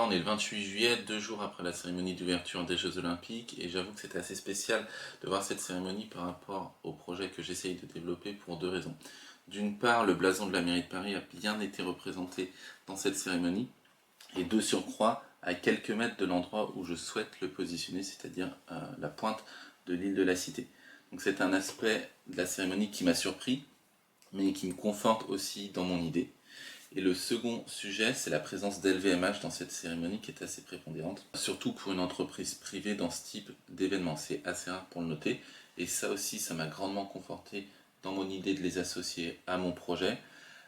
là, on est le 28 juillet, 2 jours après la cérémonie d'ouverture des Jeux Olympiques, et j'avoue que c'était assez spécial de voir cette cérémonie par rapport au projet que j'essaye de développer pour 2 raisons. D'une part, le blason de la mairie de Paris a bien été représenté dans cette cérémonie, et de surcroît, à quelques mètres de l'endroit où je souhaite le positionner, c'est-à-dire la pointe de l'île de la Cité. Donc c'est un aspect de la cérémonie qui m'a surpris, mais qui me conforte aussi dans mon idée. Et le second sujet, c'est la présence d'LVMH dans cette cérémonie qui est assez prépondérante, surtout pour une entreprise privée dans ce type d'événement. C'est assez rare pour le noter, et ça aussi, ça m'a grandement conforté dans mon idée de les associer à mon projet,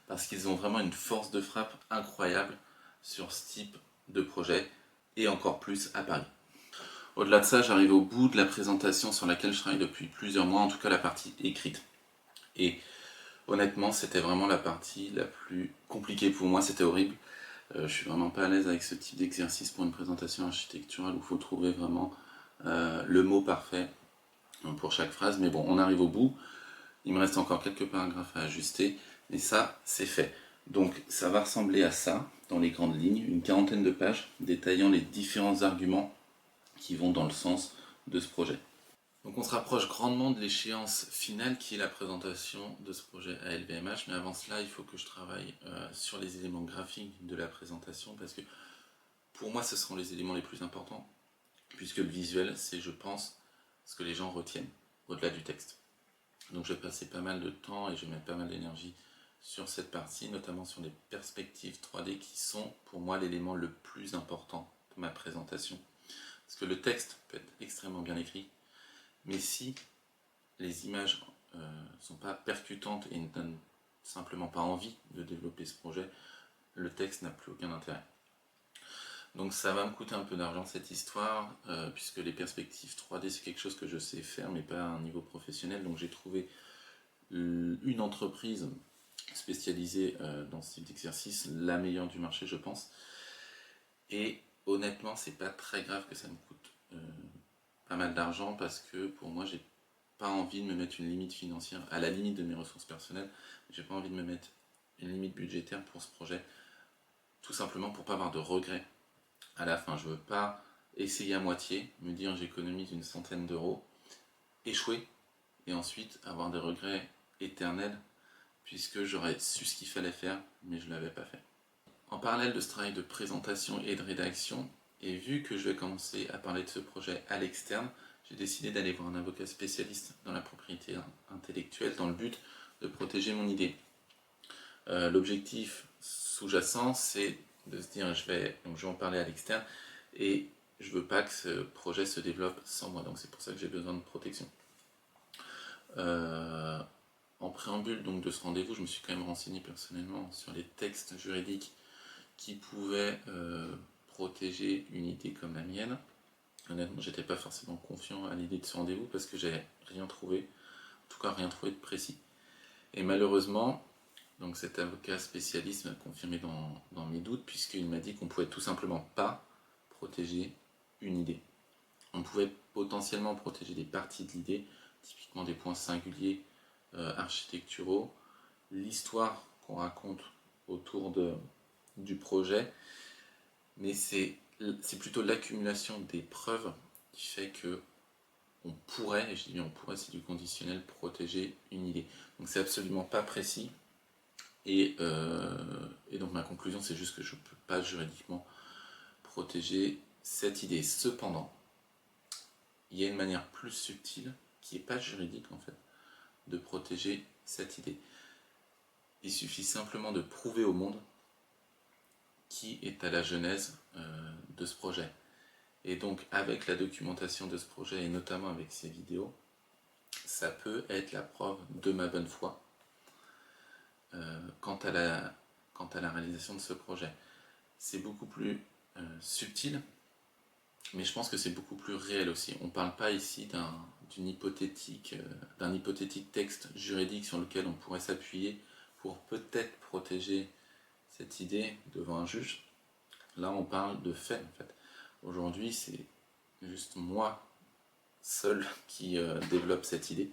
parce qu'ils ont vraiment une force de frappe incroyable sur ce type de projet, et encore plus à Paris. Au-delà de ça, j'arrive au bout de la présentation sur laquelle je travaille depuis plusieurs mois, en tout cas la partie écrite. Et honnêtement, c'était vraiment la partie la plus compliquée pour moi, c'était horrible. Je suis vraiment pas à l'aise avec ce type d'exercice pour une présentation architecturale où il faut trouver vraiment le mot parfait pour chaque phrase. Mais bon, on arrive au bout. Il me reste encore quelques paragraphes à ajuster, mais ça, c'est fait. Donc ça va ressembler à ça, dans les grandes lignes, une quarantaine de pages détaillant les différents arguments qui vont dans le sens de ce projet. Donc on se rapproche grandement de l'échéance finale qui est la présentation de ce projet à LVMH, mais avant cela il faut que je travaille sur les éléments graphiques de la présentation parce que pour moi ce seront les éléments les plus importants puisque le visuel c'est je pense ce que les gens retiennent au-delà du texte. Donc je vais passer pas mal de temps et je vais mettre pas mal d'énergie sur cette partie, notamment sur les perspectives 3D qui sont pour moi l'élément le plus important de ma présentation. Parce que le texte peut être extrêmement bien écrit, mais si les images ne sont pas percutantes et ne donnent simplement pas envie de développer ce projet, le texte n'a plus aucun intérêt. Donc ça va me coûter un peu d'argent cette histoire, puisque les perspectives 3D c'est quelque chose que je sais faire, mais pas à un niveau professionnel. Donc j'ai trouvé une entreprise spécialisée dans ce type d'exercice, la meilleure du marché je pense. Et honnêtement, c'est pas très grave que ça me coûte pas mal d'argent parce que pour moi, j'ai pas envie de me mettre une limite financière à la limite de mes ressources personnelles. J'ai pas envie de me mettre une limite budgétaire pour ce projet, tout simplement pour pas avoir de regrets à la fin. Je veux pas essayer à moitié, me dire j'économise une centaine d'euros, échouer et ensuite avoir des regrets éternels puisque j'aurais su ce qu'il fallait faire mais je l'avais pas fait. En parallèle de ce travail de présentation et de rédaction, et vu que je vais commencer à parler de ce projet à l'externe, j'ai décidé d'aller voir un avocat spécialiste dans la propriété intellectuelle dans le but de protéger mon idée. L'objectif sous-jacent, c'est de se dire je vais en parler à l'externe et je veux pas que ce projet se développe sans moi, donc c'est pour ça que j'ai besoin de protection. En préambule donc de ce rendez-vous, je me suis quand même renseigné personnellement sur les textes juridiques qui pouvaient protéger une idée comme la mienne. Honnêtement, j'étais pas forcément confiant à l'idée de ce rendez-vous parce que j'avais rien trouvé, en tout cas rien trouvé de précis. Et malheureusement, donc cet avocat spécialiste m'a confirmé dans mes doutes puisqu'il m'a dit qu'on pouvait tout simplement pas protéger une idée. On pouvait potentiellement protéger des parties de l'idée, typiquement des points singuliers architecturaux, l'histoire qu'on raconte autour du projet, mais c'est plutôt l'accumulation des preuves qui fait que on pourrait, et je dis bien on pourrait, c'est du conditionnel, protéger une idée. Donc c'est absolument pas précis, et donc ma conclusion c'est juste que je ne peux pas juridiquement protéger cette idée. Cependant, il y a une manière plus subtile, qui n'est pas juridique en fait, de protéger cette idée. Il suffit simplement de prouver au monde qui est à la genèse de ce projet. Et donc avec la documentation de ce projet, et notamment avec ces vidéos, ça peut être la preuve de ma bonne foi quant à la réalisation de ce projet. C'est beaucoup plus subtil, mais je pense que c'est beaucoup plus réel aussi. On ne parle pas ici d'un hypothétique texte juridique sur lequel on pourrait s'appuyer pour peut-être protéger cette idée devant un juge. Là, on parle de faits, en fait. Aujourd'hui, c'est juste moi seul qui développe cette idée.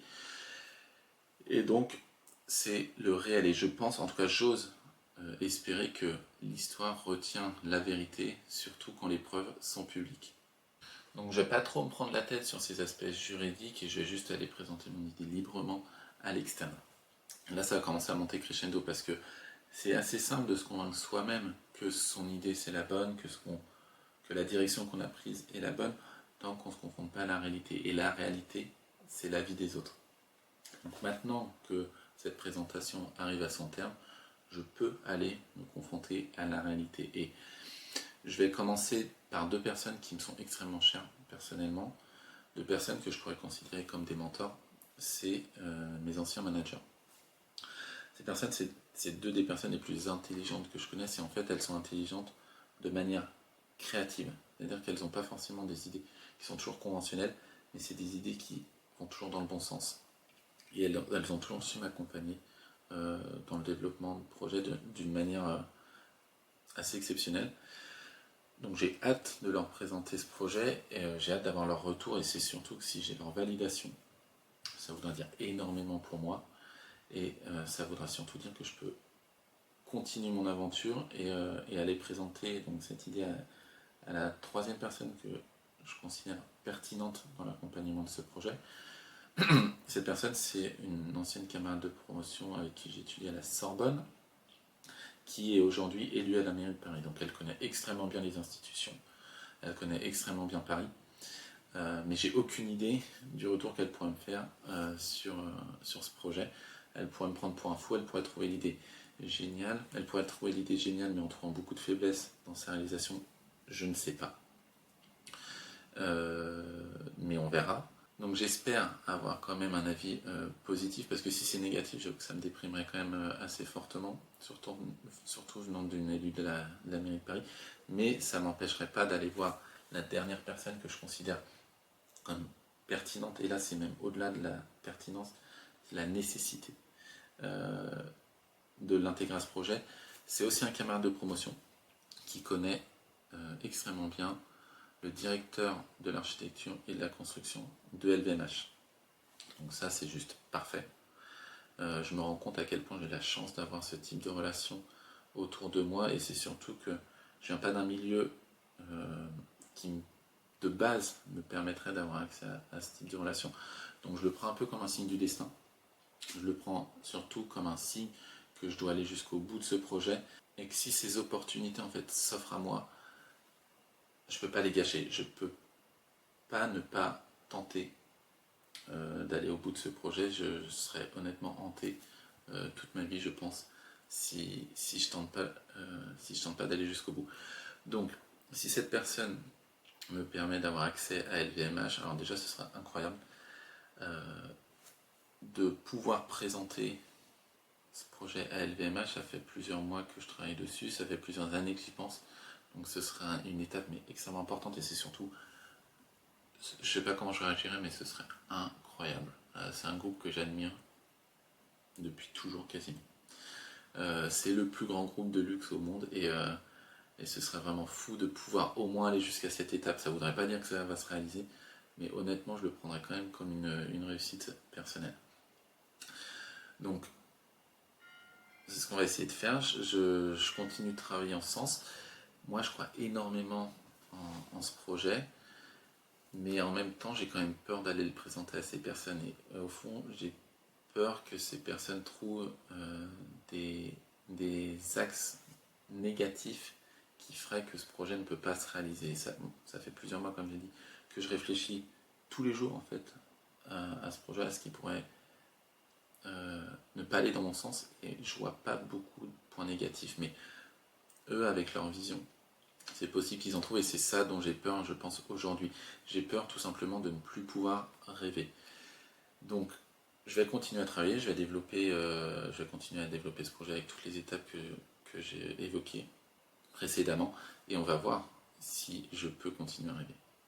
Et donc, c'est le réel. Et je pense, en tout cas, j'ose espérer que l'histoire retient la vérité, surtout quand les preuves sont publiques. Donc je ne vais pas trop me prendre la tête sur ces aspects juridiques et je vais juste aller présenter mon idée librement à l'externe. Là ça va commencer à monter crescendo parce que c'est assez simple de se convaincre soi-même que son idée c'est la bonne, que la direction qu'on a prise est la bonne, tant qu'on ne se confronte pas à la réalité. Et la réalité, c'est la vie des autres. Donc maintenant que cette présentation arrive à son terme, je peux aller me confronter à la réalité. Et je vais commencer par deux personnes qui me sont extrêmement chères personnellement, deux personnes que je pourrais considérer comme des mentors, c'est mes anciens managers. Ces personnes, c'est deux des personnes les plus intelligentes que je connaisse et en fait elles sont intelligentes de manière créative. C'est-à-dire qu'elles n'ont pas forcément des idées qui sont toujours conventionnelles, mais c'est des idées qui vont toujours dans le bon sens. Et elles ont toujours su m'accompagner dans le développement de projet d'une manière assez exceptionnelle. Donc j'ai hâte de leur présenter ce projet, et j'ai hâte d'avoir leur retour, et c'est surtout que si j'ai leur validation, ça voudra dire énormément pour moi, et ça voudra surtout dire que je peux continuer mon aventure et aller présenter donc, cette idée à la troisième personne que je considère pertinente dans l'accompagnement de ce projet. Cette personne, c'est une ancienne camarade de promotion avec qui j'ai étudié à la Sorbonne, qui est aujourd'hui élue à la mairie de Paris. Donc elle connaît extrêmement bien les institutions, elle connaît extrêmement bien Paris, mais j'ai aucune idée du retour qu'elle pourrait me faire sur ce projet. Elle pourrait me prendre pour un fou, elle pourrait trouver l'idée géniale, elle pourrait trouver l'idée géniale, mais en trouvant beaucoup de faiblesses dans sa réalisation, je ne sais pas. Mais on verra. Donc j'espère avoir quand même un avis positif, parce que si c'est négatif, j'avoue que ça me déprimerait quand même assez fortement, surtout venant d'une élue de la mairie de Paris, mais ça ne m'empêcherait pas d'aller voir la dernière personne que je considère comme pertinente, et là c'est même au-delà de la pertinence, c'est la nécessité de l'intégrer à ce projet. C'est aussi un camarade de promotion qui connaît extrêmement bien le directeur de l'architecture et de la construction de LVMH. Donc ça c'est juste parfait. Je me rends compte à quel point j'ai la chance d'avoir ce type de relation autour de moi, et c'est surtout que je viens pas d'un milieu qui de base me permettrait d'avoir accès à ce type de relation. Donc je le prends un peu comme un signe du destin. Je le prends surtout comme un signe que je dois aller jusqu'au bout de ce projet, et que si ces opportunités en fait s'offrent à moi, je ne peux pas les gâcher. Je ne peux pas ne pas tenter d'aller au bout de ce projet. Je serais honnêtement hanté toute ma vie, je pense, si je tente pas d'aller jusqu'au bout. Donc, si cette personne me permet d'avoir accès à LVMH, alors déjà ce sera incroyable de pouvoir présenter ce projet à LVMH. Ça fait plusieurs mois que je travaille dessus, ça fait plusieurs années que j'y pense, donc ce sera une étape mais extrêmement importante, et c'est surtout, je sais pas comment je réagirais, mais ce serait incroyable. C'est un groupe que j'admire depuis toujours quasiment. C'est le plus grand groupe de luxe au monde, et ce serait vraiment fou de pouvoir au moins aller jusqu'à cette étape. Ça voudrait pas dire que ça va se réaliser, mais honnêtement je le prendrais quand même comme une réussite personnelle. Donc c'est ce qu'on va essayer de faire. Je continue de travailler en ce sens. Moi je crois énormément en ce projet, mais en même temps j'ai quand même peur d'aller le présenter à ces personnes, et au fond j'ai peur que ces personnes trouvent des axes négatifs qui feraient que ce projet ne peut pas se réaliser. Ça fait plusieurs mois, comme j'ai dit, que je réfléchis tous les jours en fait à ce projet, à ce qui pourrait ne pas aller dans mon sens, et je vois pas beaucoup de points négatifs, mais eux avec leur vision, c'est possible qu'ils en trouvent, et c'est ça dont j'ai peur, je pense, aujourd'hui. J'ai peur tout simplement de ne plus pouvoir rêver. Donc je vais continuer à travailler, je vais continuer à développer ce projet avec toutes les étapes que j'ai évoquées précédemment, et on va voir si je peux continuer à rêver.